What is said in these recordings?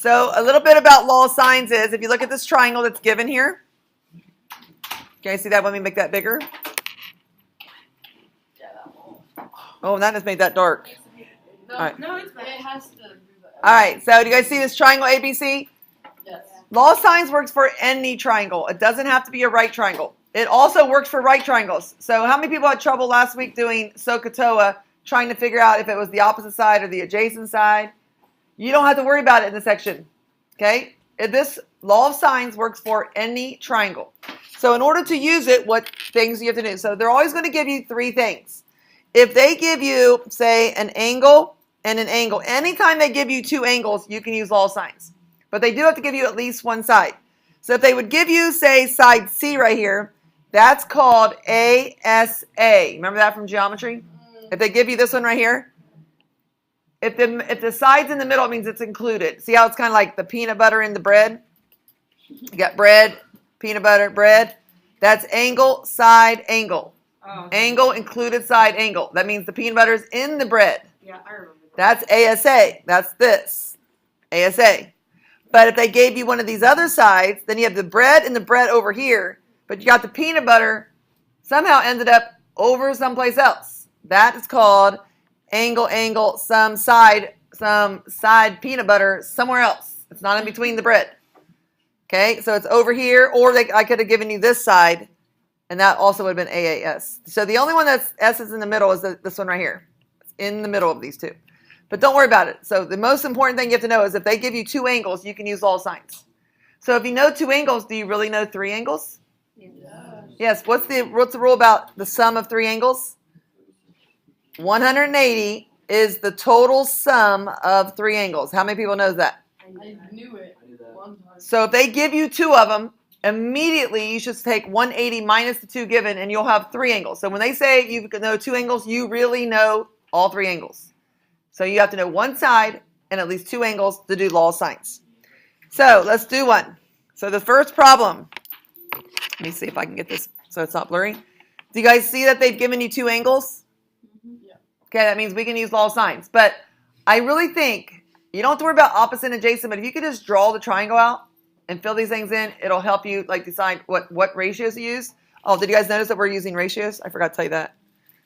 So a little bit about law of sines is, if you look at this triangle that's given here, can you see that? Let me make that bigger. Oh, that has made that dark. No, All right. no, it has to. All right, so do you guys see this triangle ABC? Yes. Law of sines works for any triangle. It doesn't have to be a right triangle. It also works for right triangles. So how many people had trouble last week doing SOHCAHTOA, trying to figure out if it was the opposite side or the adjacent side? You don't have to worry about it in this section, okay? This law of sines works for any triangle. So in order to use it, what things do you have to do? So they're always going to give you three things. If they give you, say, an angle and an angle, anytime they give you two angles, you can use law of sines. But they do have to give you at least one side. So if they would give you, say, side C right here, that's called ASA. Remember that from geometry? If they give you this one right here, if the side's in the middle, it means it's included. See how it's kind of like the peanut butter in the bread? You got bread, peanut butter, bread. That's angle, side, angle. Oh. Angle included side angle. That means the peanut butter is in the bread. Yeah, I remember. That's ASA. That's this. ASA. But if they gave you one of these other sides, then you have the bread and the bread over here, but you got the peanut butter somehow ended up over someplace else. That is called angle, angle, some side peanut butter somewhere else. It's not in between the bread. Okay, so it's over here, or I could have given you this side, and that also would have been AAS. So the only one that's S is in the middle is this one right here. It's in the middle of these two. But don't worry about it. So the most important thing you have to know is if they give you two angles, you can use law of sines. So if you know two angles, do you really know three angles? Yes. Yes. What's the rule about the sum of three angles? 180 is the total sum of three angles. How many people knows that? I knew it one time. So if they give you two of them, immediately you should take 180 minus the two given, and you'll have three angles. So when they say you know two angles, you really know all three angles. So you have to know one side and at least two angles to do law of sines. So let's do one. So the first problem, let me see if I can get this so it's not blurry. Do you guys see that they've given you two angles? Yeah. Okay, that means we can use law of sines. But I really think you don't have to worry about opposite and adjacent, but if you could just draw the triangle out and fill these things in, it'll help you like decide what ratios to use. Oh, did you guys notice that we're using ratios? I forgot to tell you that.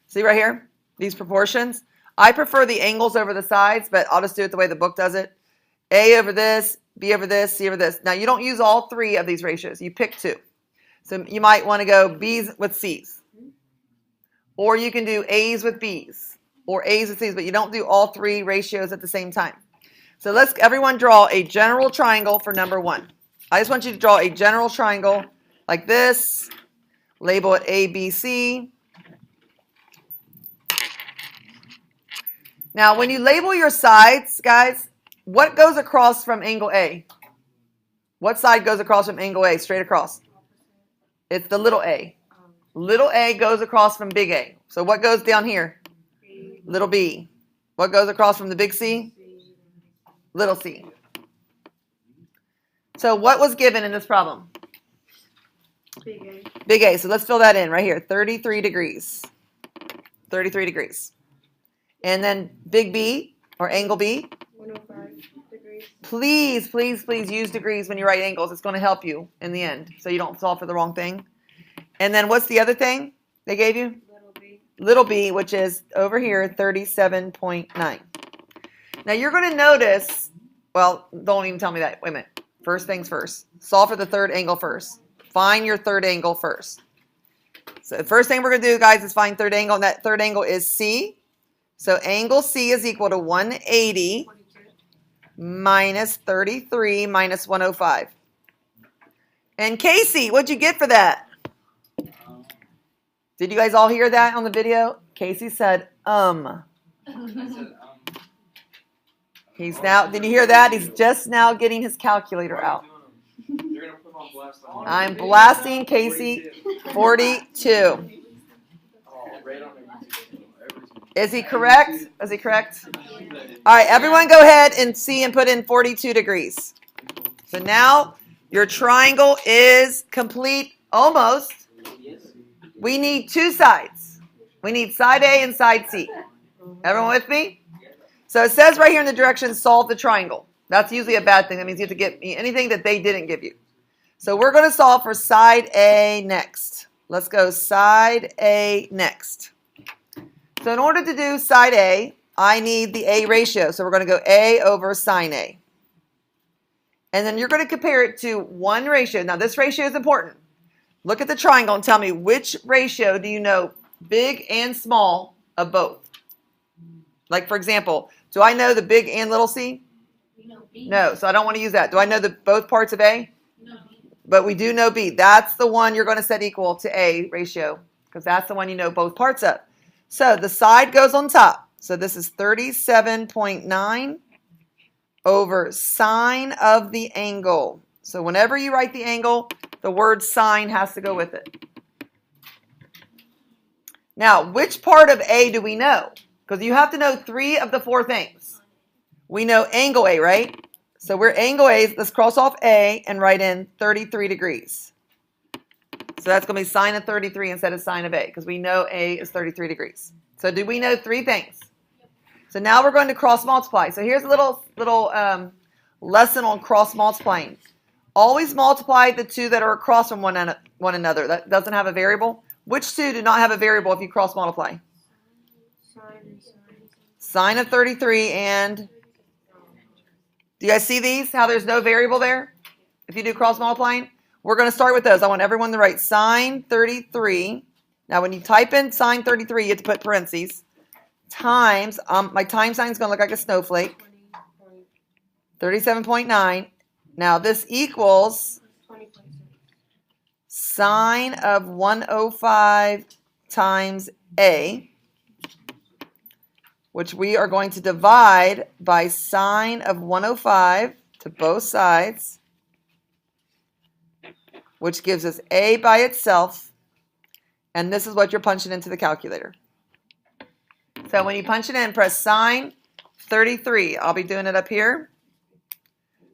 See right here? These proportions. I prefer the angles over the sides, but I'll just do it the way the book does it. A over this, B over this, C over this. Now, you don't use all three of these ratios. You pick two. So you might want to go B's with C's. Or you can do A's with B's. Or A's with C's, but you don't do all three ratios at the same time. So let's everyone draw a general triangle for number one. I just want you to draw a general triangle like this. Label it A, B, C. Now, when you label your sides, guys, what goes across from angle A? What side goes across from angle A, straight across? It's the little a. Little a goes across from big A. So what goes down here? Little b. What goes across from the big C? Little c. So what was given in this problem? Big A. Big A. So let's fill that in right here. 33 degrees. 33 degrees. And then big B, or angle B. 105 degrees. Please, please, please use degrees when you write angles. It's going to help you in the end, so you don't solve for the wrong thing. And then what's the other thing they gave you? Little B. Little b, which is over here, 37.9. Now you're going to notice, well, don't even tell me that. Wait a minute. First things first. Solve for the third angle first. Find your third angle first. So the first thing we're going to do, guys, is find third angle, and that third angle is C. So angle C is equal to 180 42. minus 33 minus 105. And Casey, what'd you get for that? Did you guys all hear that on the video? Casey said, He's now, did you hear that? He's just now getting his calculator out. I'm blasting Casey 42. Is he correct? Is he correct? All right, everyone go ahead and see and put in 42 degrees. So now your triangle is complete almost. We need two sides. We need side A and side C. Everyone with me? So it says right here in the directions, solve the triangle. That's usually a bad thing. That means you have to get me anything that they didn't give you. So we're going to solve for side A next. Let's go side A next. So in order to do side A, I need the A ratio. So we're going to go A over sine A. And then you're going to compare it to one ratio. Now this ratio is important. Look at the triangle and tell me which ratio do you know big and small of both? Like for example, do I know the big and little c? No, so I don't want to use that. Do I know the both parts of A? No. But we do know B. That's the one you're going to set equal to A ratio because that's the one you know both parts of. So the side goes on top. So this is 37.9 over sine of the angle. So whenever you write the angle, the word sine has to go with it. Now, which part of A do we know? Because you have to know 3 of the 4 things. We know angle A, right? So we're angle A. Let's cross off A and write in 33 degrees. So that's going to be sine of 33 instead of sine of A because we know A is 33 degrees. So do we know 3 things? So now we're going to cross multiply. So here's a little lesson on cross multiplying. Always multiply the 2 that are across from one another. That doesn't have a variable. Which 2 do not have a variable if you cross multiply? Sine of 33 and... Do you guys see these? How there's no variable there? If you do cross multiplying? We're going to start with those. I want everyone to write sine 33. Now when you type in sine 33, you have to put parentheses. Times, my time sign is going to look like a snowflake. 37.9. Now this equals sine of 105 times A, which we are going to divide by sine of 105 to both sides, which gives us A by itself. And this is what you're punching into the calculator. So when you punch it in, press sine 33. I'll be doing it up here.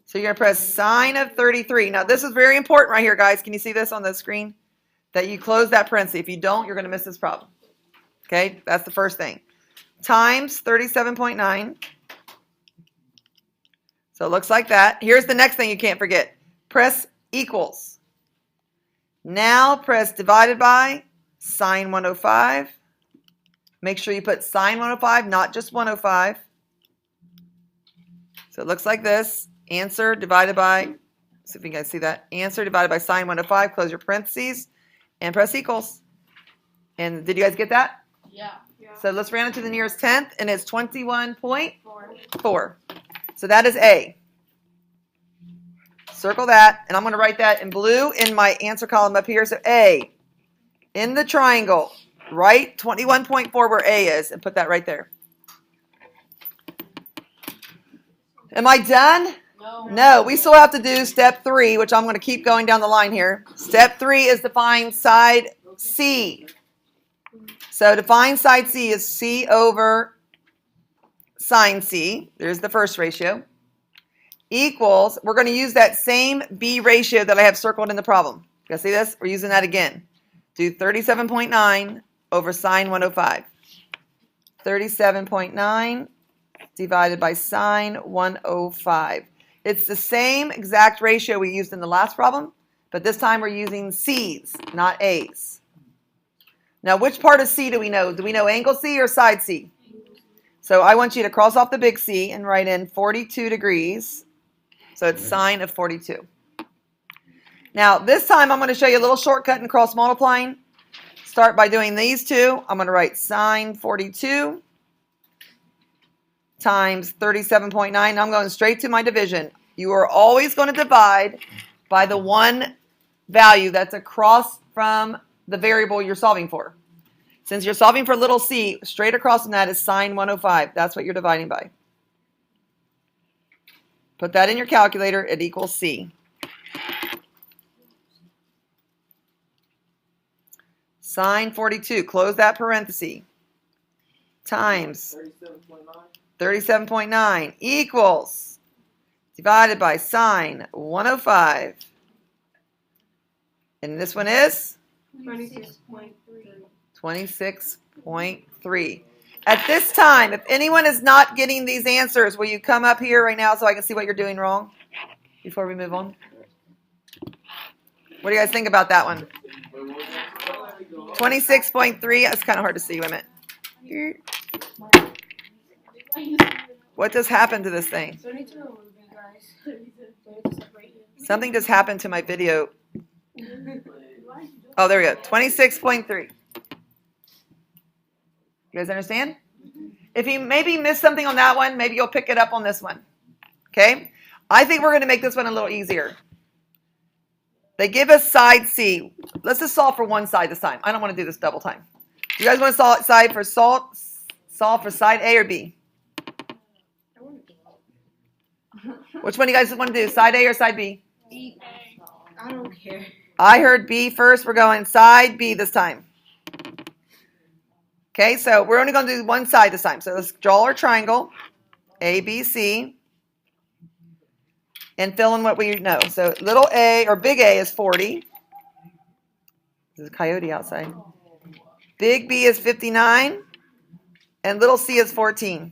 So you're going to press sine of 33. Now this is very important right here, guys. Can you see this on the screen? That you close that parenthesis. If you don't, you're going to miss this problem. Okay, that's the first thing. Times 37.9. So it looks like that. Here's the next thing you can't forget. Press equals. Now press divided by sine 105. Make sure you put sine 105, not just 105. So it looks like this. Answer divided by, see if you guys see that. Answer divided by sine 105. Close your parentheses and press equals. And did you guys get that? Yeah. So let's round it to the nearest tenth, and it's 21.4. So that is A. Circle that, and I'm going to write that in blue in my answer column up here. So A, in the triangle, write 21.4 where A is, and put that right there. Am I done? No. No, we still have to do step 3, which I'm going to keep going down the line here. Step 3 is to find side C. So to find side C is C over sine C. There's the first ratio. Equals, we're going to use that same B ratio that I have circled in the problem. You guys see this? We're using that again. Do 37.9 over sine 105. 37.9 divided by sine 105. It's the same exact ratio we used in the last problem, but this time we're using C's, not A's. Now, which part of C do we know? Do we know angle C or side C? So I want you to cross off the big C and write in 42 degrees. So it's sine of 42. Now, this time I'm going to show you a little shortcut in cross multiplying. Start by doing these two. I'm going to write sine 42 times 37.9. I'm going straight to my division. You are always going to divide by the one value that's across from the variable you're solving for. Since you're solving for little c, straight across from that is sine 105. That's what you're dividing by. Put that in your calculator. It equals C. Sine 42. Close that parenthesis. Times 37.9 equals divided by sine 105. And this one is 26.3. 26.3. At this time, if anyone is not getting these answers, will you come up here right now so I can see what you're doing wrong before we move on? What do you guys think about that one? 26.3. That's kind of hard to see. Wait a minute. What just happened to this thing? Something just happened to my video. Oh, there we go. 26.3. You guys understand? If you maybe missed something on that one, maybe you'll pick it up on this one. Okay? I think we're going to make this one a little easier. They give us side C. Let's just solve for one side this time. I don't want to do this double time. You guys want to solve for side A or B? Which one do you guys want to do? Side A or side B? B. I don't care. I heard B first. We're going side B this time. Okay, so we're only going to do one side this time. So let's draw our triangle, A, B, C, and fill in what we know. So little a, or big A, is 40. There's a coyote outside. Big B is 59, and little c is 14.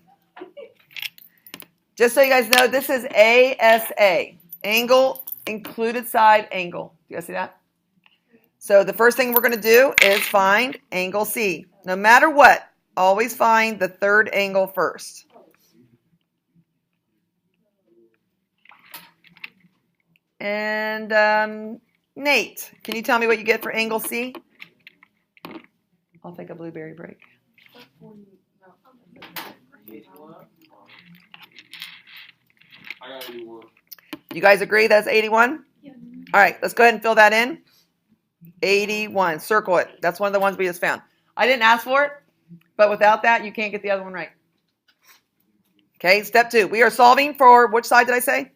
Just so you guys know, this is ASA, angle, included side angle. Do you guys see that? So the first thing we're going to do is find angle C. No matter what, always find the third angle first. And Nate, can you tell me what you get for angle C? I'll take a blueberry break. You guys agree that's 81? Yeah. All right, let's go ahead and fill that in. 81. Circle it. That's one of the ones we just found. I didn't ask for it, but without that, you can't get the other one right. Okay, step 2. We are solving for which side did I say?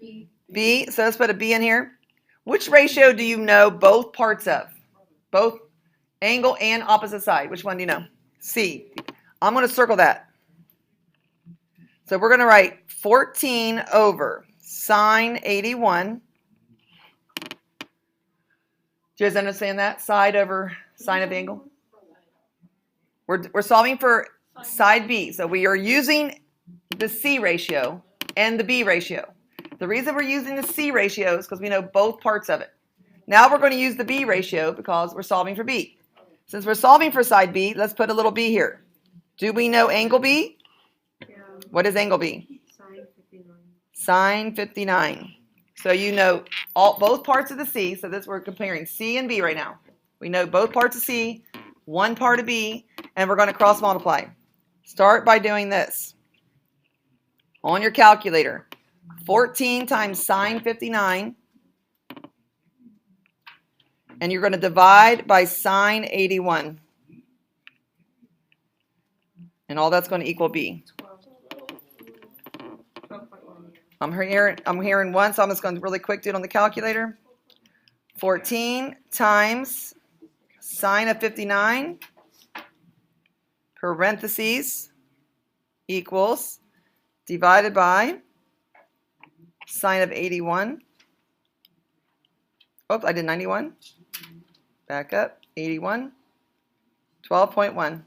B. B. So let's put a B in here. Which ratio do you know both parts of? Both angle and opposite side. Which one do you know? C. I'm going to circle that. So we're going to write 14 over sine 81. Do you guys understand that? Side over sine of the angle. We're solving for side B. So we are using the C ratio and the B ratio. The reason we're using the C ratio is because we know both parts of it. Now we're going to use the B ratio because we're solving for B. Since we're solving for side B, let's put a little B here. Do we know angle B? Yeah. What is angle B? Sine 59. Sine 59. So you know both parts of the C. So this we're comparing C and B right now. We know both parts of C, one part of B, and we're going to cross multiply. Start by doing this. On your calculator, 14 times sine 59. And you're going to divide by sine 81. And all that's going to equal B. 12.1. I'm hearing 1, so I'm just going to really quick do it on the calculator. 14 times sine of 59 parentheses equals divided by sine of 81. Oops, I did 91. Back up, 81. 12.1.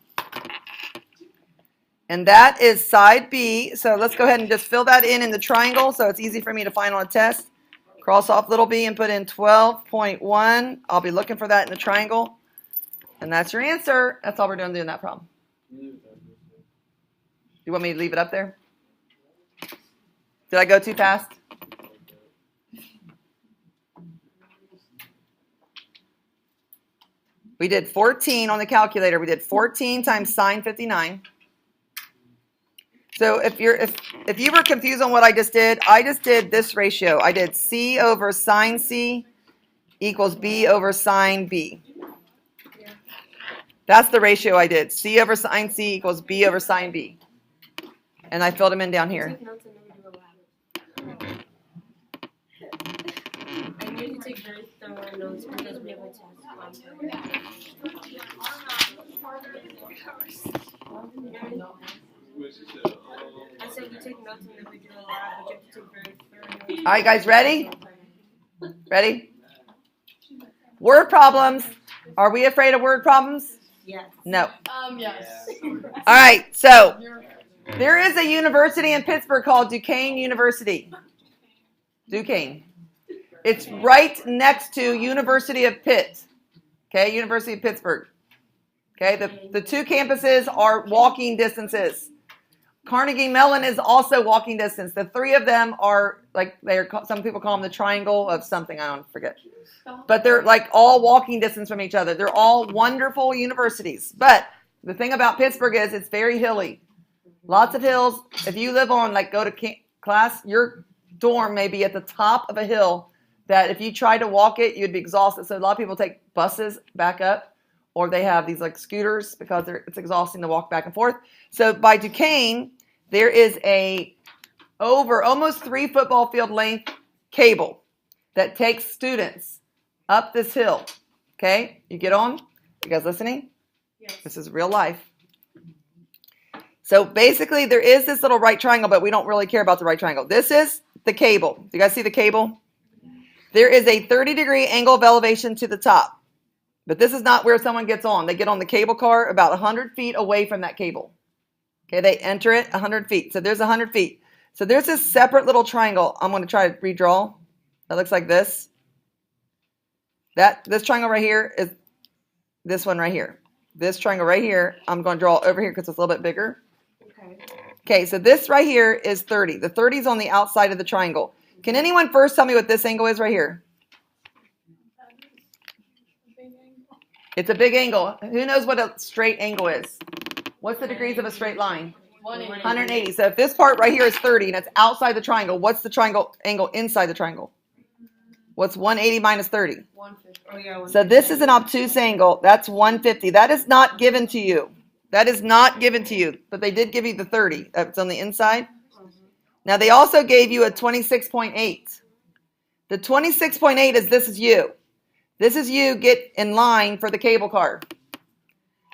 And that is side B. So let's go ahead and just fill that in the triangle so it's easy for me to find on a test. Cross off little b and put in 12.1. I'll be looking for that in the triangle. And that's your answer. That's all we're doing that problem. You want me to leave it up there? Did I go too fast? We did 14 on the calculator. We did 14 times sine 59. So if you were confused on what I just did this ratio. I did C over sine C equals B over sine B. That's the ratio I did. C over sine C equals B over sine B. And I filled them in down here. I need to take very thorough notes because we have a test. I said you take notes and then we do a lab, but you have to take very thorough notes. All right, guys, ready? Ready? Word problems. Are we afraid of word problems? Yes. No. Yes. All right, so there is a university in Pittsburgh called Duquesne University. Duquesne. It's right next to University of Pitt. Okay, University of Pittsburgh. Okay, the two campuses are walking distances. Carnegie Mellon is also walking distance. The three of them are like some people call them the triangle of something, I don't forget. But they're like all walking distance from each other. They're all wonderful universities. But the thing about Pittsburgh is it's very hilly. Lots of hills. If you live on, like, go to class, your dorm may be at the top of a hill that if you tried to walk it, you'd be exhausted. So a lot of people take buses back up, or they have these like scooters because it's exhausting to walk back and forth. So by Duquesne, there is a over almost 3 football field length cable that takes students up this hill. Okay, you get on? You guys listening? Yes. This is real life. So basically, there is this little right triangle, but we don't really care about the right triangle. This is the cable. Do you guys see the cable? There is a 30-degree angle of elevation to the top. But this is not where someone gets on. They get on the cable car about 100 feet away from that cable. Okay, they enter it 100 feet. So there's 100 feet. So there's this separate little triangle. I'm going to try to redraw. That looks like this. This triangle right here is this one right here. This triangle right here, I'm going to draw over here because it's a little bit bigger. Okay. Okay, so this right here is 30. The 30 is on the outside of the triangle. Can anyone first tell me what this angle is right here? It's a big angle. Who knows what a straight angle is? What's the degrees of a straight line? 180. So if this part right here is 30 and it's outside the triangle, what's the triangle angle inside the triangle? What's 180 minus 30? 150. Oh, yeah. 150. So this is an obtuse angle. That's 150. That is not given to you. That is not given to you. But they did give you the 30. That's on the inside. Now they also gave you a 26.8. The 26.8 is this is you. This is you get in line for the cable car.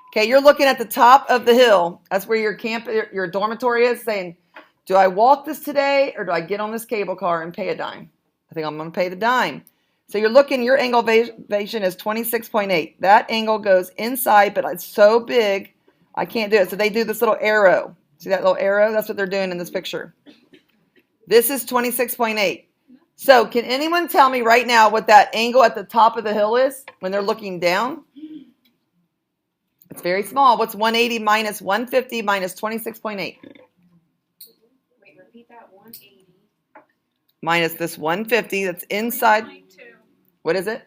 Okay, you're looking at the top of the hill. That's where your dormitory is, saying, do I walk this today or do I get on this cable car and pay a dime? I think I'm going to pay the dime. So you're looking, your angle of elevation is 26.8. That angle goes inside, but it's so big, I can't do it. So they do this little arrow. See that little arrow? That's what they're doing in this picture. This is 26.8. So can anyone tell me right now what that angle at the top of the hill is when they're looking down? It's very small. What's 180 minus 150 minus 26.8? Wait, repeat that. 180. Minus this 150 that's inside. What is it?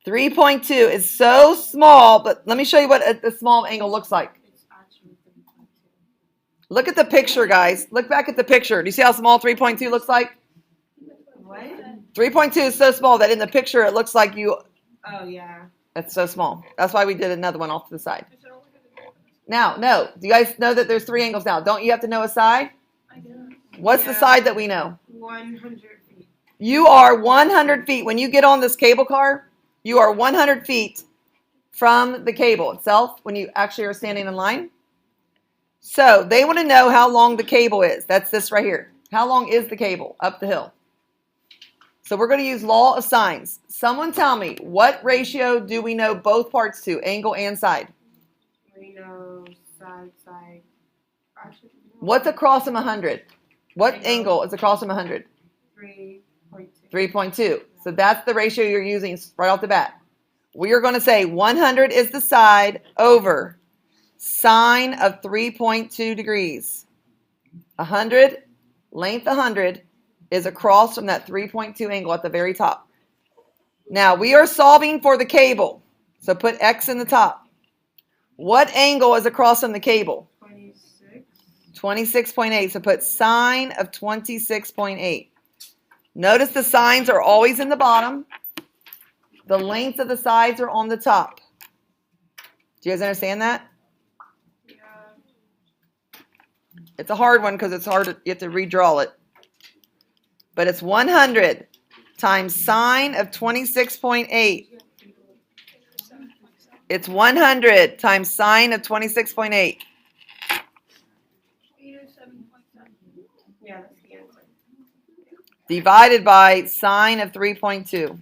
3.2 is so small, but let me show you what the small angle looks like. It's actually 3.2. Look at the picture, guys. Look back at the picture. Do you see how small 3.2 looks like? What? 3.2 is so small that in the picture it looks like you. Oh, yeah. It's so small. That's why we did another one off to the side. Now, no. Do you guys know that there's 3 angles now? Don't you have to know a side? What's the side that we know? 100 feet. You are 100 feet. When you get on this cable car, you are 100 feet from the cable itself when you actually are standing in line. So they want to know how long the cable is. That's this right here. How long is the cable up the hill? So we're going to use law of sines. Someone tell me, what ratio do we know both parts to, angle and side? We know side. Actually, no. What's across from 100? What angle is across from 100? 3.2. 3.2. So that's the ratio you're using right off the bat. We are going to say 100 is the side over sine of 3.2 degrees. 100, length 100, is across from that 3.2 angle at the very top. Now, we are solving for the cable. So put X in the top. What angle is across from the cable? 26. 26.8. So put sine of 26.8. Notice the sines are always in the bottom. The lengths of the sides are on the top. Do you guys understand that? Yeah. It's a hard one because it's hard you have to redraw it. But it's 100 times sine of 26.8. It's 100 times sine of 26.8. Yeah, that's the answer. Divided by sine of 3.2.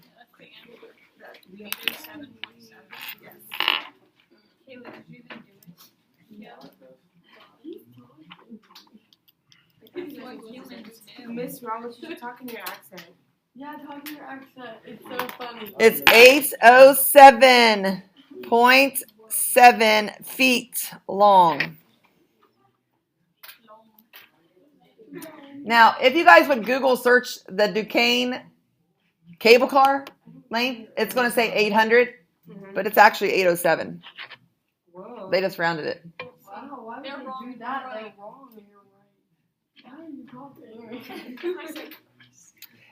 Miss Roberts, you should talk in your accent. Yeah, talk in your accent. It's so funny. It's 807.7 feet long. Now, if you guys would Google search the Duquesne cable car length, it's going to say 800, but it's actually 807. Whoa. They just rounded it. Wow, why would They're they wrong, do that? they're They're wrong and you're right. Why are you talking?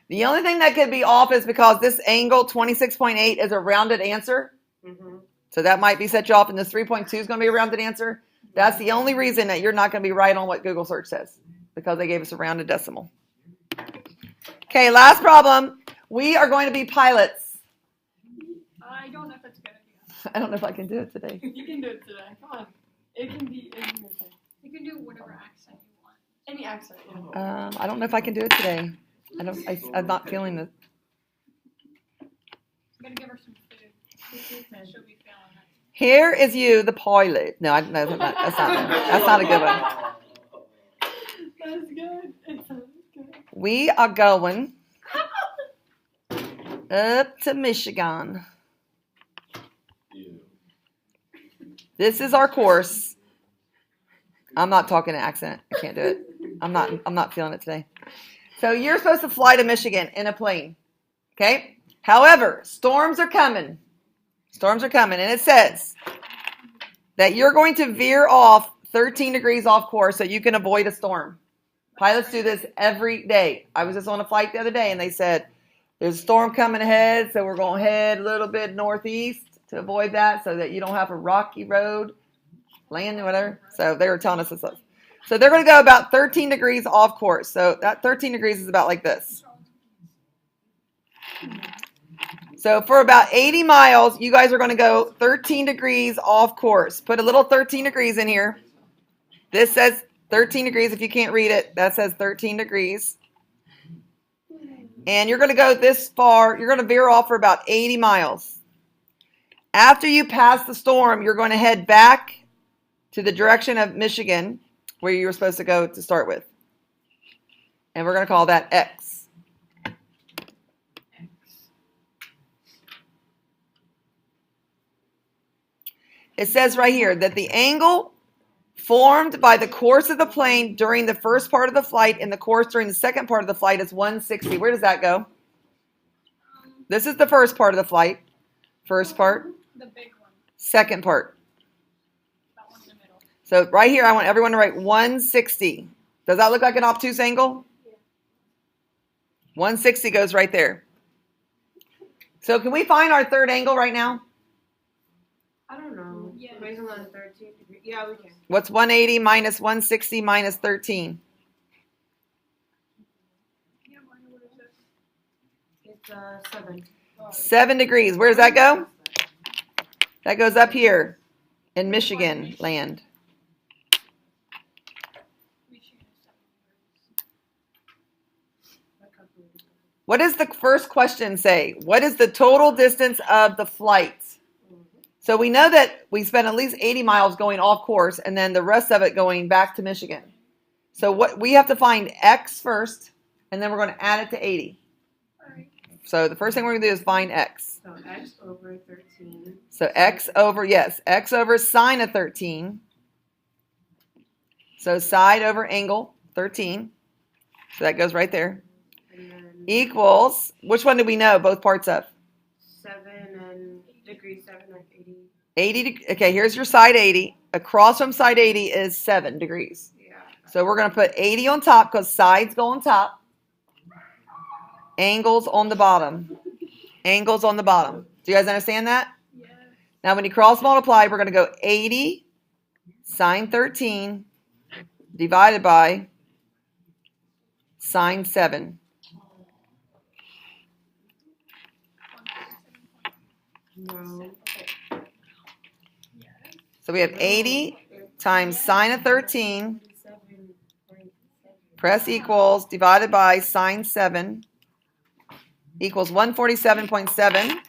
The only thing that could be off is because this angle, 26.8, is a rounded answer. So that might be set you off, and this 3.2 is going to be a rounded answer. That's the only reason that you're not going to be right on what Google search says, because they gave us a rounded decimal. Okay, last problem. We are going to be pilots. I don't know if that's a good idea. I don't know if I can do it today. You can do it today. Come on. It can be okay. You can do whatever accent you want. Any accent. Yeah. I don't know if I can do it today. I'm not feeling it. You gotta give her some food. She'll be feeling it. Here is you, the pilot. No, that's not a good one. That's good. It sounds good. We are going up to Michigan. This is our course. I'm not talking an accent. I can't do it. I'm not feeling it today. So you're supposed to fly to Michigan in a plane. Okay? However, storms are coming. Storms are coming. And it says that you're going to veer off 13 degrees off course so you can avoid a storm. Pilots do this every day. I was just on a flight the other day and they said, there's a storm coming ahead, so we're going to head a little bit northeast to avoid that so that you don't have a rocky road, land, whatever. So they were telling us this stuff. So they're going to go about 13 degrees off course. So that 13 degrees is about like this. So for about 80 miles, you guys are going to go 13 degrees off course. Put a little 13 degrees in here. This says 13 degrees. If you can't read it, that says 13 degrees. And you're going to go this far. You're going to veer off for about 80 miles. After you pass the storm, you're going to head back to the direction of Michigan, where you were supposed to go to start with. And we're going to call that X. It says right here that the angle formed by the course of the plane during the first part of the flight and the course during the second part of the flight is 160. Where does that go? This is the first part of the flight. First part. The big one. Second part. That one in the middle. So right here, I want everyone to write 160. Does that look like an obtuse angle? Yeah. 160 goes right there. So can we find our third angle right now? I don't know. Yeah. Based on 13 degrees. Yeah, we can. What's 180 minus 160 minus 13? Yeah, Marnie, what is it? It's 7. 7 degrees. Where does that go? That goes up here in Michigan land. Michigan is 7 degrees. What does the first question say? What is the total distance of the flight? So we know that we spent at least 80 miles going off course and then the rest of it going back to Michigan. So what we have to find X first, and then we're going to add it to 80. All right. So the first thing we're going to do is find X. So X over 13. So X over, yes, X over sine of 13. So side over angle, 13. So that goes right there. And then Equals, which one do we know both parts of? 7 and degree 7 and 80. 80, okay, here's your side 80. Across from side 80 is 7 degrees. Yeah. So we're going to put 80 on top because sides go on top. Angles on the bottom. Angles on the bottom. Do you guys understand that? Yeah. Now when you cross multiply, we're going to go 80 sine 13 divided by sine 7. No. So we have 80 times sine of 13. Press equals divided by sine 7 equals 147.7.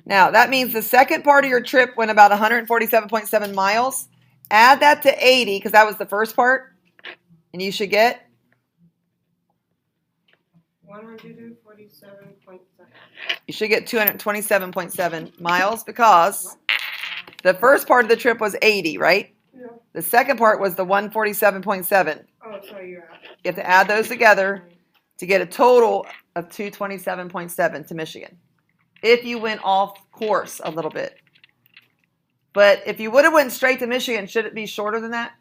Now that means the second part of your trip went about 147.7 miles. Add that to 80 because that was the first part. And you should get 147.7. You should get 227.7 miles because the first part of the trip was 80, right? Yeah. The second part was the 147.7. Oh, sorry, you're out. You have to add those together to get a total of 227.7 to Michigan. If you went off course a little bit. But if you would have went straight to Michigan, should it be shorter than that?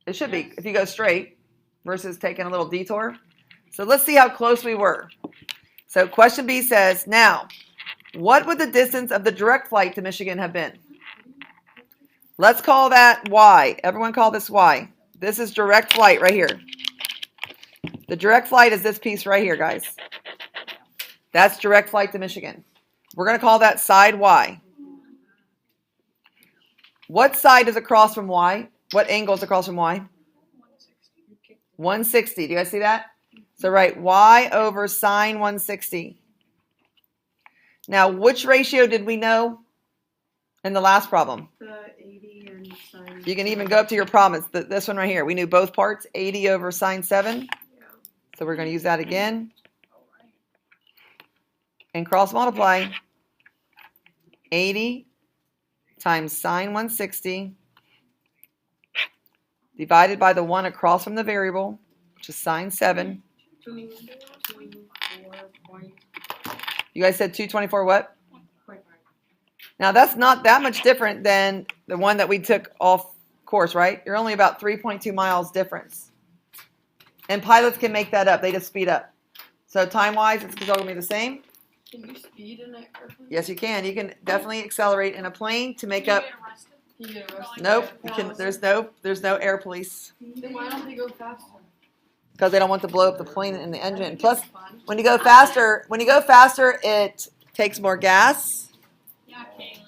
It should be if you go straight versus taking a little detour. So let's see how close we were. So question B says, now, what would the distance of the direct flight to Michigan have been? Let's call that Y. Everyone call this Y. This is direct flight right here. The direct flight is this piece right here, guys. That's direct flight to Michigan. We're going to call that side Y. What side is across from Y? What angle is across from Y? 160. Do you guys see that? So write Y over sine 160. Now, which ratio did we know in the last problem? The 80 and sine. You can even go up to your problem. It's this one right here. We knew both parts, 80 over sine 7. Yeah. So we're going to use that again. And cross multiply. 80 times sine 160 divided by the 1 across from the variable, which is sine 7. 224.5. You guys said 224 what? Now, that's not that much different than the one that we took off course, right? You're only about 3.2 miles difference. And pilots can make that up. They just speed up. So time-wise, it's still going to be the same. Can you speed in an airplane? Yes, you can. You can definitely accelerate in a plane to make Can you up. get arrested? Can you get arrested? Nope. You can, there's no air police Then why don't they go faster? because they don't want to blow up the plane and the engine. Plus, It's fun. when you go faster, it takes more gas. Yeah, King.